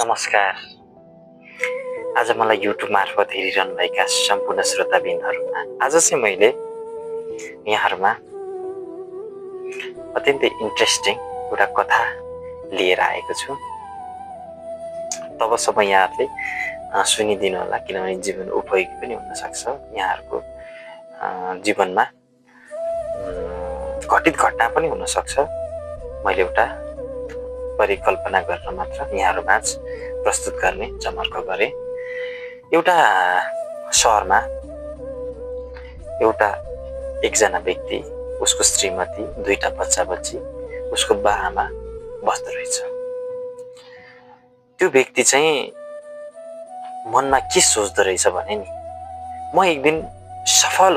नमस्कार। आज मलाई युट्युब मार्फत हेरिरहनुभएका सम्पूर्ण श्रोताबिन्दहरूमा आज चाहिँ मैले यहाँहरूमा अत्यन्तै इन्ट्रेस्टिङ एउटा कथा लिएर आएको छु। तबसम्म यहाँहरूले सुनिदिनु होला, किनभने जीवन उपयोगी पनि हुन सक्छ। यहाँहरूको जीवनमा घटित घटना पनि हुन सक्छ। मैले एउटा परिकल्पना गर्न मात्र यहाँहरूमाझ प्रस्तुत गर्ने जमर्को गरे। एउटा सहरमा एकजना व्यक्ति, उसको श्रीमती, दुईटा बच्ची, उसको बाआमा बस्दो रहेछ। त्यो व्यक्ति चाहिँ मनमा के सोच्दो रहेछ भने नि, म एक दिन सफल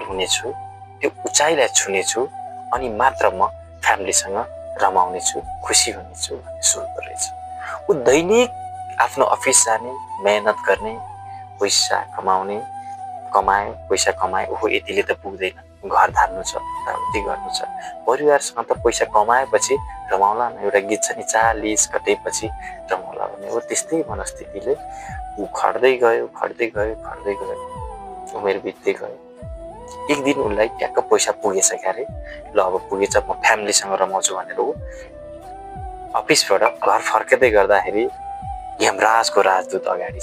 हुनेछु, त्यो उचाइलाई छुनेछु अनि मात्र म फ्यामिलीसँग रमाउनेछु, खुसी हुनेछु भन्ने सोच्दो रहेछ। ऊ दैनिक आफ्नो अफिस जाने, मेहनत गर्ने, पैसा कमाए, ओहो यतिले त पुग्दैन, घर धान्नु छ, यताउति गर्नु छ, परिवारसँग त पैसा कमाएपछि रमाउला न, एउटा गीत छ नि, 40 कटेपछि रमाउला भन्ने। ऊ त्यस्तै मनस्थितिले ऊ खट्दै गयो, उमेर बित्दै गयो। एक दिन उसलाई ट्याक्क पैसा पुगेछ क्यारे, ल अब पुगेछ, म फ्यामिलीसँग रमाउँछु भनेर ऊ अफिसबाट घर फर्किँदै गर्दाखेरि यमराजको राजदूत अगाडि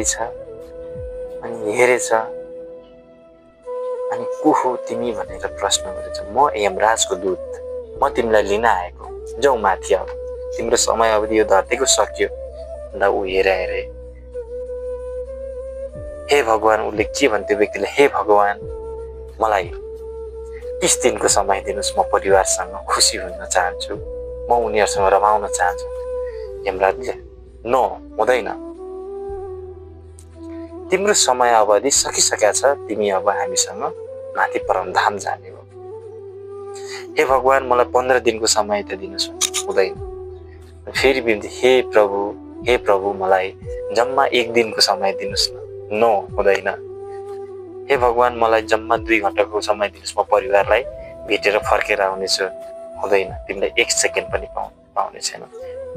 छ। अनि हेरेछ, अनि को हो तिमी भनेर प्रश्न गरेछ। म यमराजको दूत, म तिमीलाई लिन आएको, जाऊ माथि, अब तिम्रो समय अवधि यो धरतीको सकियो भन्दा ऊ हेरे। हे भगवान, उसले के भन्थ्यो व्यक्तिले, हे भगवान मलाई 30 दिनको समय दिनुहोस्, म परिवारसँग खुसी हुन चाहन्छु, म उनीहरूसँग रमाउन चाहन्छु। यमराजले नो, हुँदैन, तिम्रो समय अवधि सकिसकेको छ, तिमी अब हामीसँग माथि परमधाम जाने हो। हे भगवान मलाई 15 दिनको समय त दिनुहोस्, हुँदैन। फेरि बिन्ती, हे प्रभु मलाई जम्मा 1 दिनको समय दिनुहोस् न, नो, हुँदैन। हे भगवान मलाई जम्मा 2 घण्टाको समय दिनुहोस्, म परिवारलाई भेटेर फर्केर आउनेछु, हुँदैन। तिमीलाई 1 सेकेन्ड पनि पाउने छैन,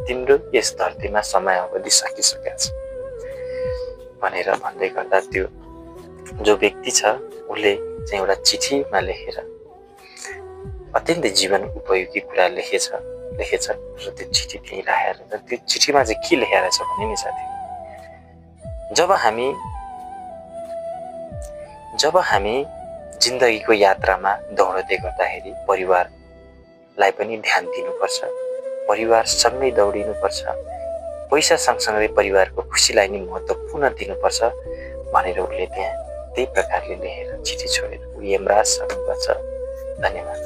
तिम्रो यस धरतीमा समय अवधि सकिसकेको छ भनेर भन्दै गर्दा त्यो जो व्यक्ति छ उसले चाहिँ एउटा चिठीमा लेखेर अत्यन्तै जीवन उपयोगी कुरा लेखेछ र त्यो चिठी त्यहीँ राखेर, त्यो चिठीमा चाहिँ के लेखेर छ भने नि साथी, जब हामी जिन्दगीको यात्रामा दौडदै गर्दाखेरि परिवारलाई पनि ध्यान दिनुपर्छ, परिवार सँगै दौडिनुपर्छ, पैसा सँगसँगै परिवारको खुसीलाई नि महत्त्वपूर्ण दिनुपर्छ भनेर उसले त्यहाँ त्यही प्रकारले लेखेर चिठी छोडेर ऊ यमराजसँग गछ। धन्यवाद।